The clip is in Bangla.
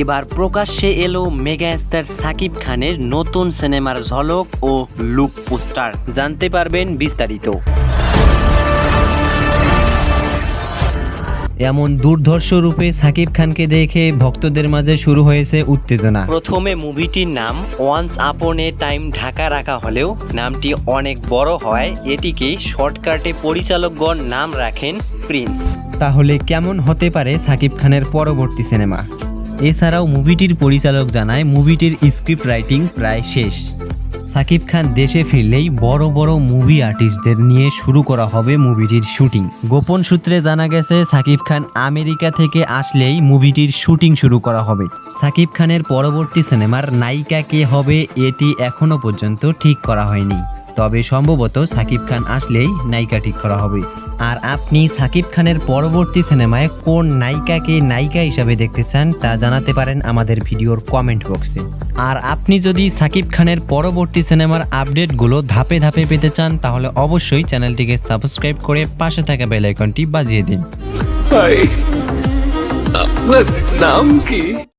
এবার প্রকাশ্যে এলো মেগাস্টার সাকিব খানের নতুন সিনেমার ঝলক ও লুক পোস্টার। জানতে পারবেন বিস্তারিত। এমন দুর্ধর্ষ রূপে সাকিব খানকে দেখে ভক্তদের মাঝে শুরু হয়েছে উত্তেজনা। প্রথমে মুভিটির নাম ওয়ান্স আপন এ টাইম ঢাকা রাখা হলেও নামটি অনেক বড় হয় এটিকে শর্টকাটে পরিচালকগণ নাম রাখেন প্রিন্স। তাহলে কেমন হতে পারে সাকিব খানের পরবর্তী সিনেমা? এছাড়াও মুভিটির পরিচালক জানায় মুভিটির স্ক্রিপ্ট রাইটিং প্রায় শেষ। সাকিব খান দেশে ফিরলেই বড় বড় মুভি আর্টিস্টদের নিয়ে শুরু করা হবে মুভিটির শুটিং। গোপন সূত্রে জানা গেছে সাকিব খান আমেরিকা থেকে আসলেই মুভিটির শুটিং শুরু করা হবে। সাকিব খানের পরবর্তী সিনেমার নায়িকা কে হবে এটি এখনো পর্যন্ত ঠিক করা হয়নি, তবে সম্ভবত সাকিব খান আসলেই নায়িকা ঠিক করা হবে। আর আপনি সাকিব খানের পরবর্তী সিনেমায় কোন নায়িকাকে নায়িকা হিসাবে দেখতে চান তা জানাতে পারেন আমাদের ভিডিওর কমেন্ট বক্সে। আর আপনি যদি সাকিব খানের পরবর্তী সিনেমার আপডেটগুলো ধাপে ধাপে পেতে চান তাহলে অবশ্যই চ্যানেলটিকে সাবস্ক্রাইব করে পাশে থাকা বেল আইকনটি বাজিয়ে দিন। আপনার নাম কি?